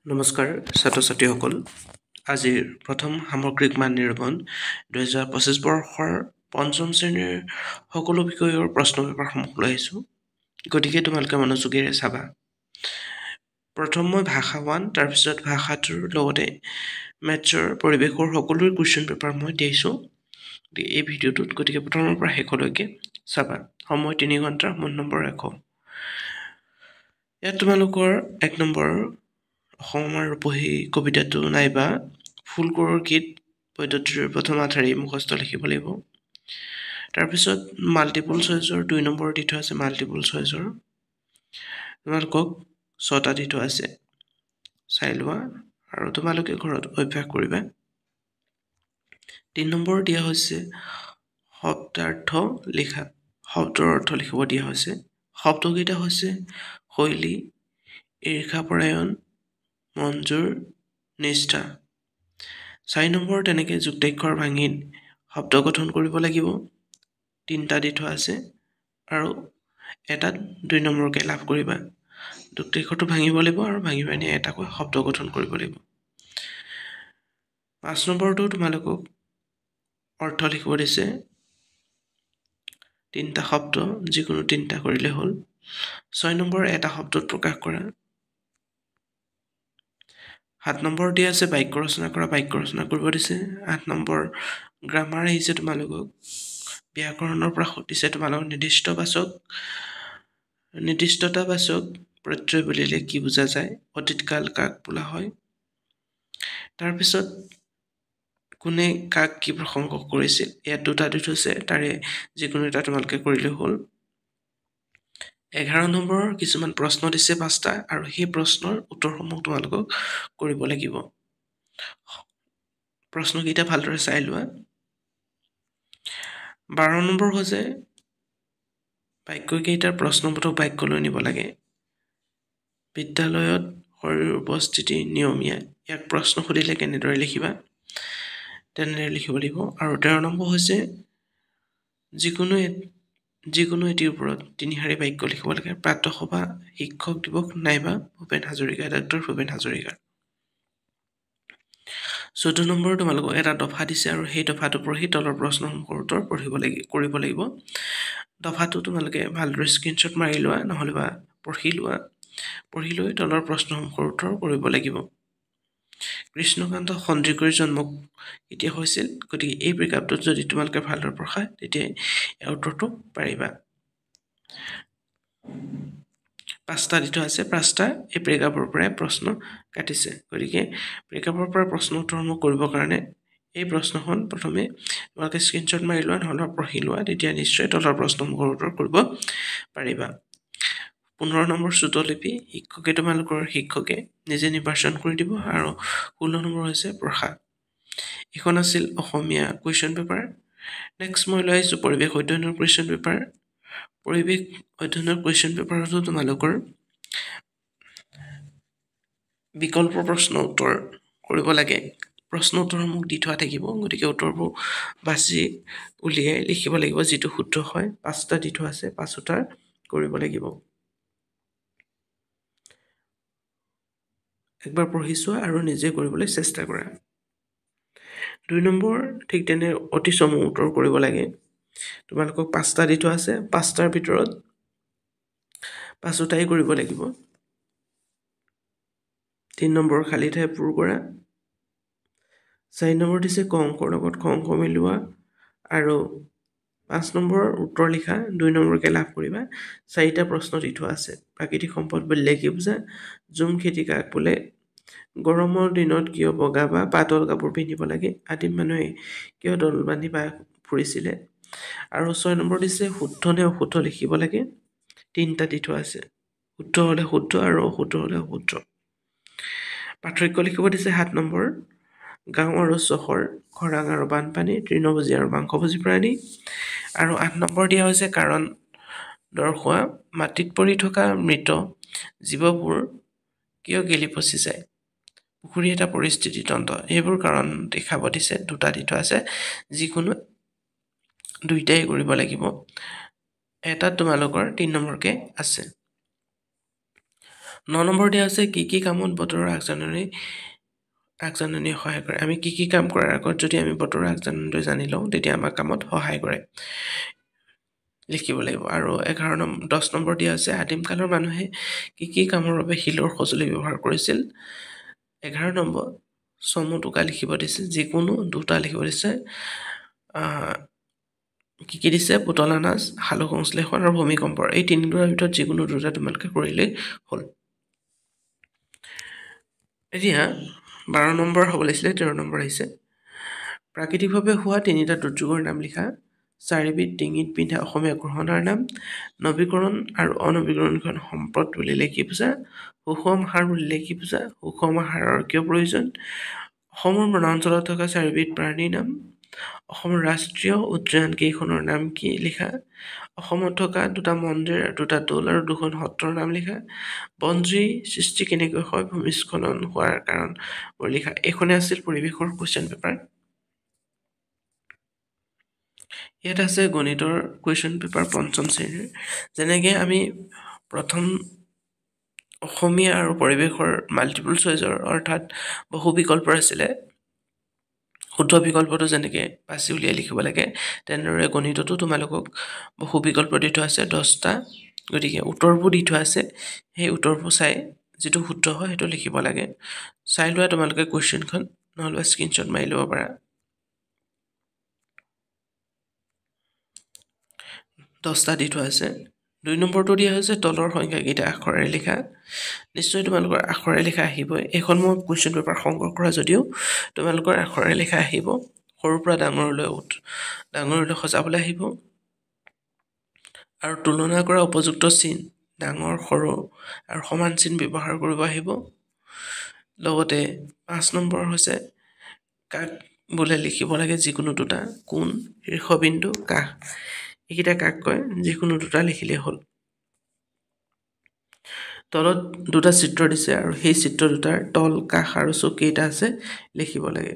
নমস্কাৰ ছাত্ৰ ছাত্ৰীসকল আজিৰ প্ৰথম সামগ্ৰিক মান নিৰূপণ 2025 বৰ্ষৰ পঞ্চম শ্ৰেণীৰ সকলো বিষয়ৰ প্ৰশ্ন পেপাৰসমূহ লৈ আহিছোঁ গতিকে তোমালোকে মনোযোগেৰে চাবা প্ৰথম মই ভাষা 1 তাৰপিছত ভাষা 2 লগতে মেথছৰ পৰিৱেশৰ সকলো কুৱেশ্যন পেপাৰ মই দিছোঁ এই ভিডিঅ'টোত গতিকে প্ৰথমৰ পৰা শেষলৈকে চাবা সময় 3 ঘণ্টা মন নম্বৰ ৰাখক ইয়াত তোমালোকৰ 1 নম্বৰ অসমৰ ৰূপহী কবিতাটো নাইবা ফুলকোঁৱৰ গীত পদ্ধতিৰ প্ৰথম আধাৰি মুখস্থ লিখিব লাগিব তাৰপিছত মাল্টিপল চইচৰ 2 নম্বৰ দি থোৱা আছে মাল্টিপল চইচৰ তোমালোকক 6টা দি থোৱা আছে চাই লোৱা আৰু তোমালোকে ঘৰত অভ্যাস কৰিবা 3 নম্বৰ দিয়া হৈছে শব্দাৰ্থ লিখা শব্দৰ অৰ্থ লিখিব দিয়া হৈছে শব্দকেইটা হৈছে শৈলী ঈৰ্ষাপৰায়ণ মঞ্জুৰ নিষ্ঠা 4 নম্বৰ তেনেকৈ যুক্তাক্ষৰ ভাঙি শব্দ গঠন কৰিব লাগিব 3টা দি থোৱা আছে আৰু এটাত 2 নম্বৰকৈ লাভ কৰিবা যুক্তাক্ষৰটো ভাঙিব লাগিব আৰু ভাঙি পানি এটাকৈ শব্দ গঠন কৰিব লাগিব 5 নম্বৰটো তোমালোকক অৰ্থ লিখিব দিছে 3টা শব্দ যিকোনো 3টা কৰিলে হ'ল 6 নম্বৰ এটা শব্দত প্ৰকাশ কৰা 7 নম্বৰ দিয়া আছে বাক্য ৰচনা কৰা বাক্য ৰচনা কৰিব দিছে 8 নম্বৰ গ্ৰামাৰ আহিছে তোমালোকক ব্যাকৰণৰ পৰা দিছে তোমালোকক নিৰ্দিষ্টতাবাচক প্ৰত্যয় বুলিলে কি বুজা যায় অতীতকাল কাক বোলা হয় তাৰপিছত কোনে কাক কি প্ৰসংগ কৰিছিল ইয়াত 2টা দি থৈছে তাৰে যিকোনো এটা তোমালোকে কৰিলে হ'ল 11 নম্বৰ কিছুমান প্ৰশ্ন দিছে 5টা আৰু সেই প্ৰশ্নৰ উত্তৰসমূহ তোমালোকক কৰিব লাগিব প্ৰশ্নকেইটা ভালদৰে চাই লোৱা 12 নম্বৰ হৈছে বাক্যকেইটাৰ প্ৰশ্নবোধক বাক্য লৈ নিব লাগে বিদ্যালয়ত শৰীৰ উপস্থিতি নিয়মীয়া ইয়াক প্ৰশ্ন সুধিলে কেনেদৰে লিখিবা তেনেদৰে লিখিব লাগিব আৰু 13 নম্বৰ হৈছে যিকোনো এটিৰ ওপৰত 3 শাৰী বাক্য লিখিব লাগে প্ৰাতঃসভা শিক্ষক দিৱস নাইবা ভূপেন হাজৰিকা ডক্টৰ ভূপেন হাজৰিকা 14 নম্বৰ তোমালোকক এটা দফা দিছে আৰু সেই দফাটো পঢ়ি তলৰ প্ৰশ্নসমূহৰ উত্তৰ কৰিব লাগিব দফাটো তোমালোকে ভালদৰে স্ক্ৰীনশ্বট মাৰি লোৱা নহ'লে বা পঢ়ি লৈ তলৰ প্ৰশ্নসমূহৰ উত্তৰ কৰিব লাগিব কৃষ্ণকান্ত সন্দিকৈৰ জন্ম কেতিয়া হৈছিল গতিকে এই ব্ৰেকআপটোত যদি তোমালোকে ভালদৰে পঢ়া তেতিয়া ইয়াৰ উত্তৰটো পাৰিবা 5টা দি থোৱা আছে 5টা এই ব্ৰেকআপৰ পৰাই প্ৰশ্ন কাটিছে গতিকে ব্ৰেকআপৰ পৰা প্ৰশ্ন উত্তৰসমূহ কৰিবৰ কাৰণে এই প্ৰশ্নখন প্ৰথমে তোমালোকে স্ক্ৰীনশ্বট মাৰি লোৱা নহ'লে পঢ়ি লোৱা তেতিয়া নিশ্চয় তলৰ প্ৰশ্নসমূহৰ উত্তৰ কৰিব পাৰিবা 15 নম্বৰ শ্ৰুতলিপি শিক্ষকে নিজে নিৰ্বাচন কৰি দিব আৰু 16 নম্বৰ হৈছে প্ৰসাদ এইখন আছিল অসমীয়া কুৱেশ্যন পেপাৰ নেক্সট মই লৈ আহিছোঁ পৰিৱেশ অধ্যয়নৰ কুৱেশ্যন পেপাৰ পৰিৱেশ অধ্যয়নৰ কুৱেশ্যন পেপাৰতো তোমালোকৰ বিকল্প প্ৰশ্ন উত্তৰ কৰিব লাগে প্ৰশ্ন উত্তৰসমূহ দি থোৱা থাকিব গতিকে উত্তৰবোৰ বাছি উলিয়াই লিখিব লাগিব যিটো শুদ্ধ হয় 5টা দি থোৱা আছে 5টা কৰিব লাগিব একবাৰ পঢ়ি চোৱা আৰু নিজে কৰিবলৈ চেষ্টা কৰা 2 নম্বৰ ঠিক তেনে অতি চমু উত্তৰ কৰিব লাগে তোমালোকক 5টা দি থোৱা আছে 5টাৰ ভিতৰত 5টাই কৰিব লাগিব 3 নম্বৰ খালী ঠাই পূৰ কৰা 4 নম্বৰ দিছে ক অংকৰ লগত খ অংক মিলোৱা আৰু 5 নম্বৰ উত্তৰ লিখা 2 নম্বৰকৈ লাভ কৰিবা 4টা প্ৰশ্ন দি থোৱা আছে প্ৰাকৃতিক সম্পদ বুলিলে কি বুজা জুম খেতি কাক বোলে গৰমৰ দিনত কিয় বগা বা পাতল কাপোৰ পিন্ধিব লাগে আদিম মানুহে কিয় দল বান্ধি ফুৰিছিলে আৰু 6 নম্বৰ দিছে শুদ্ধ নে অশুদ্ধ লিখিব লাগে 3টা দি থোৱা আছে শুদ্ধ হ'লে শুদ্ধ আৰু অশুদ্ধ হ'লে অশুদ্ধ পাৰ্থক্য লিখিব দিছে 7 নম্বৰ গাঁও আৰু চহৰ খৰাং আৰু বানপানী তৃণভোজী আৰু মাংসভোজী প্ৰাণী আৰু 8 নম্বৰ দিয়া হৈছে কাৰণ দৰ্শোৱা মাটিত পৰি থকা মৃত জীৱবোৰ কিয় গেলি পচি যায় পুখুৰী এটা পৰিস্থিতি তন্ত্ৰ এইবোৰ কাৰণ দেখাব দিছে 2টা দি থোৱা আছে যিকোনো 2টাই কৰিব লাগিব এটাত তোমালোকৰ 3 নম্বৰকৈ আছে 9 নম্বৰ দিয়া আছে কি কামত বতৰৰ আগজাননী সহায় কৰে আমি কি কাম কৰাৰ আগত যদি আমি বতৰৰ আগজাননীটো জানি লওঁ তেতিয়া আমাৰ কামত সহায় কৰে লিখিব লাগিব আৰু 10 নম্বৰ দিয়া আছে আদিম কালৰ মানুহে কি কামৰ বাবে শিলৰ সঁজুলি ব্যৱহাৰ কৰিছিল 11 নম্বৰ চমু টোকা লিখিব দিছে যিকোনো দুটা লিখিব দিছে কি দিছে পুতলা নাচ সালোক সংশ্লেষণ আৰু ভূমিকম্পৰ এই তিনিটাৰ ভিতৰত যিকোনো দুটা তোমালোকে কৰিলেই হ'ল এতিয়া 12 নম্বৰ হ'ব লাগিছিলে 13 নম্বৰ আহিছে প্ৰাকৃতিকভাৱে হোৱা তিনিটা দুৰ্যোগৰ নাম লিখা চাৰিবিধ ডিঙিত পিন্ধা অসমীয়া গ্ৰহণৰ নাম নৱীকৰণ আৰু অনৱীকৰণখন সম্পদ বুলিলে কি বুজা সুষম আহাৰ বুলিলে কি বুজা সুষম আহাৰৰ কিয় প্ৰয়োজন অসমৰ বনাঞ্চলত থকা চাৰিবিধ প্ৰাণীৰ নাম অসমৰ ৰাষ্ট্ৰীয় উদ্যান কেইখনৰ নাম কি লিখা অসমত থকা দুটা মন্দিৰ দুটা দৌল আৰু দুখন সত্ৰৰ নাম লিখা বনজুই সৃষ্টি কেনেকৈ হয় ভূমিস্খলন হোৱাৰ কাৰণ লিখা এইখনে আছিল পৰিৱেশৰ কুৱেশ্যন পেপাৰ ইয়াত আছে গণিতৰ কুৱেশ্যন পেপাৰ পঞ্চম শ্ৰেণীৰ যেনেকৈ আমি প্ৰথম অসমীয়া আৰু পৰিৱেশৰ মাল্টিপল চইচৰ অৰ্থাৎ বহু বিকল্পৰ আছিলে শুদ্ধ বিকল্পটো যেনেকৈ বাছি উলিয়াই লিখিব লাগে তেনেদৰে গণিততো তোমালোকক বহু বিকল্প দি থোৱা আছে 10টা গতিকে উত্তৰবোৰ দি থোৱা আছে সেই উত্তৰবোৰ চাই যিটো শুদ্ধ হয় সেইটো লিখিব লাগে চাই লোৱা তোমালোকে কুৱেশ্যনখন নহ'লে স্ক্ৰীনশ্বট মাৰি ল'ব পাৰা 10টা দি থোৱা আছে 2 নম্বৰটো দিয়া হৈছে তলৰ সংখ্যাকেইটা আখৰেৰে লিখা নিশ্চয় তোমালোকৰ আখৰেৰে লিখা আহিবই এইখন মই কুৱেশ্যন পেপাৰ সংগ্ৰহ কৰা যদিও তোমালোকৰ আখৰেৰে লিখা আহিব সৰুৰ পৰা ডাঙৰলৈ সজাবলৈ আহিব আৰু তুলনা কৰা উপযুক্ত চিন ডাঙৰ সৰু আৰু সমান চিন ব্যৱহাৰ কৰিব আহিব লগতে 5 নম্বৰ হৈছে কাক বোলে লিখিব লাগে যিকোনো দুটা কোণ শীৰ্ষবিন্দু কাষ এইকেইটা কাক কয় যিকোনো দুটা লিখিলেই হ'ল তলত দুটা চিত্ৰ দিছে আৰু সেই চিত্ৰ দুটাৰ তল কাষ আৰু চুক কেইটা আছে লিখিব লাগে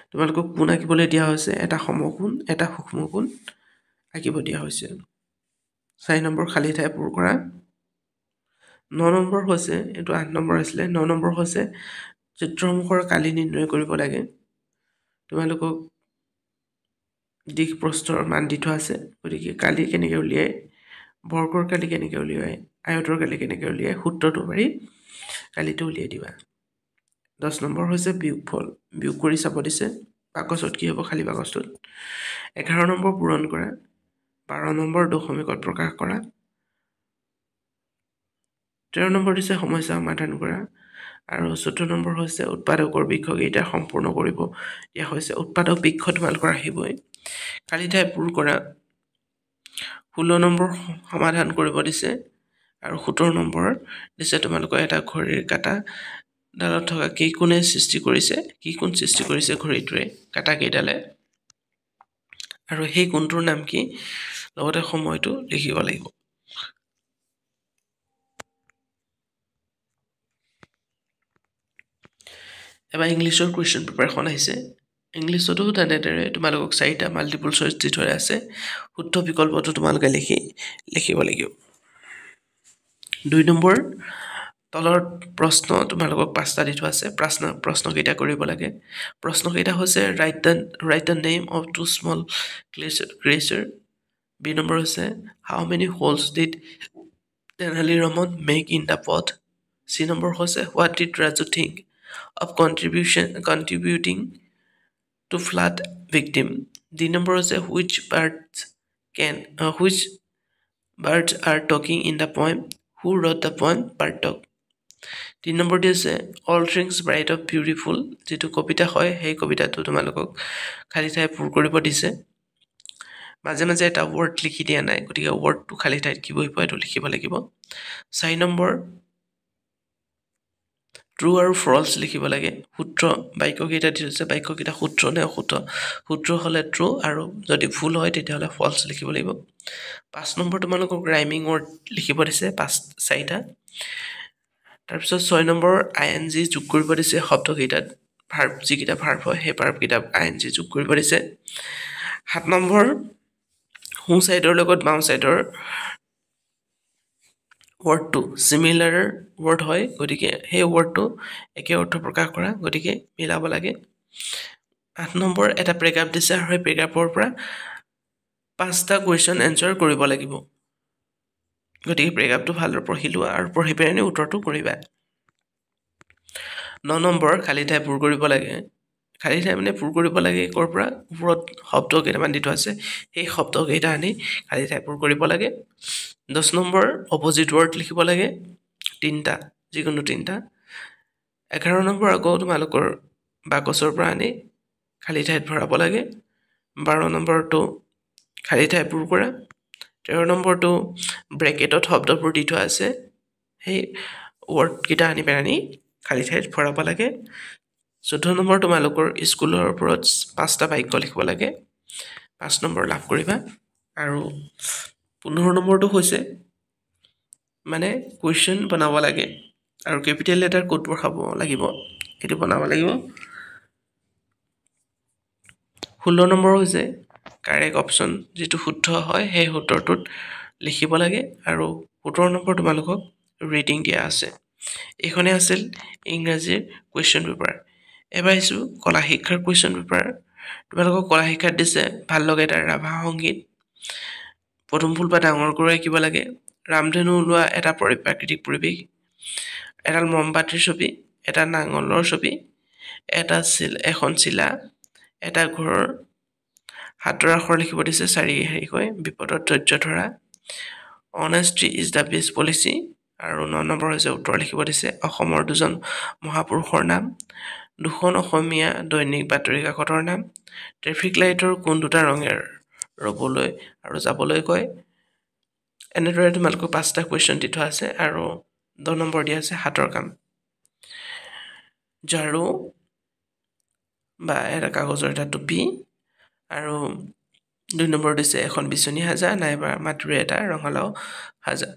তোমালোকক কোণ আঁকিবলৈ দিয়া হৈছে এটা সমকোণ এটা সূক্ষ্ম কোণ আঁকিব দিয়া হৈছে 4 নম্বৰ খালী ঠাই পূৰ কৰা 9 নম্বৰ হৈছে এইটো 8 নম্বৰ আছিলে 9 নম্বৰ হৈছে চিত্ৰসমূহৰ কালি নিৰ্ণয় কৰিব লাগে তোমালোকক দিশ প্ৰস্থৰ মান দি থোৱা আছে গতিকে কালি কেনেকৈ উলিয়াই বৰ্গৰ কালি কেনেকৈ উলিয়াই আয়তৰ কালি কেনেকৈ উলিয়াই সূত্ৰটো পাৰি কালিটো উলিয়াই দিবা 10 নম্বৰ হৈছে বিয়োগফল বিয়োগ কৰি চাব দিছে বাকচত কি হ'ব খালী বাকচটোত 11 নম্বৰ পূৰণ কৰা 12 নম্বৰ দশমিকত প্ৰকাশ কৰা 13 নম্বৰ দিছে সমস্যা সমাধান কৰা আৰু 14 নম্বৰ হৈছে উৎপাদকৰ বৃক্ষকেইটা সম্পূৰ্ণ কৰিব দিয়া হৈছে উৎপাদক বৃক্ষ তোমালোকৰ আহিবই খালী ঠাই পূৰ কৰা 16 নম্বৰ সমাধান কৰিব দিছে আৰু 17 নম্বৰ দিছে তোমালোকৰ এটা ঘড়ীৰ কাঁটা ডালত থকা কি কোণে সৃষ্টি কৰিছে কি কোণ সৃষ্টি কৰিছে ঘড়ীটোৱে কাঁটা কেইডালে আৰু সেই কোণটোৰ নাম কি লগতে সময়টো লিখিব লাগিব এবাৰ ইংলিছৰ কুৱেশ্যন পেপাৰখন আহিছে ইংলিছতো তেনেদৰে তোমালোকক 4টা মাল্টিপল চইচ দি থোৱা আছে শুদ্ধ বিকল্পটো তোমালোকে লিখিব লাগিব 2 নম্বৰ তলৰ প্ৰশ্ন তোমালোকক 5টা দি থোৱা আছে প্ৰশ্নকেইটা কৰিব লাগে প্ৰশ্নকেইটা হৈছে write the name of two small glacier B number হৈছে how many holes did Tenali Raman make in the pot C number হৈছে what did Raju think of contributing to flood victim. D number is which birds are talking in the poem? Who wrote the poem? Bird Talk. D number is all things bright of beautiful. যেটো কবিতা হয় সেই কবিতাটো তোমালোকক খালি ঠাই পূৰ কৰিব দিছে মাজে মাজে এটা ওয়াৰ্ড লিখি দিয়া নাই গতিকে ওয়াৰ্ডটো খালি ঠাইত কি বহিব এটো লিখিব লাগিব 4 নম্বৰ ট্ৰু আৰু ফলছ লিখিব লাগে সূত্ৰ বাক্যকেইটা দিছে বাক্যকেইটা সূত্ৰ নে অসূত্ৰ সূত্ৰ হ'লে ট্ৰু আৰু যদি ভুল হয় তেতিয়াহ'লে ফলছ লিখিব লাগিব 5 নম্বৰ তোমালোকক ৰাইমিং ৱৰ্ড লিখিব দিছে 4টা তাৰপিছত 6 নম্বৰ আইএনজি যোগ কৰিব দিছে শব্দকেইটাত ভাৰ্ব যিকেইটা ভাৰ্ব হয় সেই ভাৰ্বকেইটা আইএনজি যোগ কৰিব দিছে 7 নম্বৰ সোঁ চাইডৰ লগত বাওঁ চাইডৰ ৱৰ্ডটো চিমিলাৰ ৱৰ্ড হয়, গতিকে সেই ৱৰ্ডটো একে অৰ্থ প্ৰকাশ কৰা, গতিকে মিলাব লাগে। 8 নম্বৰ এটা পেৰাগ্ৰাফ দিছে আৰু সেই পেৰাগ্ৰাফৰ পৰা 5টা কুৱেশ্যন এনচাৰ কৰিব লাগিব। গতিকে পেৰাগ্ৰাফটো ভালদৰে পঢ়ি লোৱা আৰু পঢ়ি পেলাই উত্তৰটো কৰিবা। 9 নম্বৰ খালী ঠাই পূৰ কৰিব লাগে। খালী ঠাই মানে পূৰ কৰিব লাগে ক'ৰ পৰা? ওপৰত শব্দ কেইটামান দি থোৱা আছে, সেই শব্দকেইটা আনি খালী ঠাই পূৰ কৰিব লাগে। 10 নম্বৰ অপজিট ৱৰ্ড লিখিব লাগে 3টা, যিকোনো 3টা। 11 নম্বৰ আকৌ তোমালোকৰ বাকচৰ পৰা আনি খালী ঠাইত ভৰাব লাগে। 12 নম্বৰটো খালী ঠাই পূৰ কৰা। 13 নম্বৰটো ব্ৰেকেটত শব্দবোৰ দি থোৱা আছে, সেই ৱৰ্ডকেইটা আনি পেলাই খালী ঠাইত ভৰাব লাগে। 14 নম্বৰ তোমালোকৰ স্কুলৰ ওপৰত 5টা বাক্য লিখিব লাগে, 5 নম্বৰ লাভ কৰিবা। আৰু 15 নম্বৰটো হৈছে মানে কুৱেশ্যন বনাব লাগে আৰু কেপিটেল লেটাৰ ক'ত পঢ়াব লাগিব সেইটো বনাব লাগিব। 16 নম্বৰ হৈছে কাৰেক্ট অপশ্যন, যিটো শুদ্ধ হয় সেই শুদ্ধটোত লিখিব লাগে। আৰু 17 নম্বৰ তোমালোকক ৰিডিং দিয়া আছে। এইখনে আছিল ইংৰাজীৰ কুৱেশ্যন পেপাৰ। এবাৰ আহিছোঁ কলা শিক্ষাৰ কুৱেশ্যন পেপাৰ। তোমালোকক কলা শিক্ষাত দিছে ভাল লগা এটা ৰাভা সংগীত, পদুম ফুল বা ডাঙৰ কৰি আঁকিব লাগে, ৰামধেনু ওলোৱা এটা প্ৰাকৃতিক পৰিৱেশ, এডাল মমবাতিৰ ছবি, এটা নাঙলৰ ছবি, এখন চিলা, এটা ঘৰৰ 7 আখৰ লিখিব দিছে 4 হেৰিকৈ, বিপদত ধৈৰ্য ধৰা, অনেষ্টি ইজ দ্য বেষ্ট পলিচি। আৰু 9 নম্বৰ হৈছে উত্তৰ লিখিব দিছে অসমৰ 2জন মহাপুৰুষৰ নাম, 2খন অসমীয়া দৈনিক বাতৰি কাকতৰ নাম, ট্ৰেফিক লাইটৰ কোন 2টা ৰঙে ৰ'বলৈ আৰু যাবলৈ কয়। এনেদৰে তোমালোকক 5টা কুৱেশ্যন দি থোৱা আছে আৰু 10 নম্বৰ দিয়া আছে হাতৰ কাম। ঝাৰু বা এটা কাগজৰ এটা টুপি, আৰু 2 নম্বৰ দিছে এখন বিচনী সাজা নাইবা মাটিৰে এটা ৰঙালাও সাজা।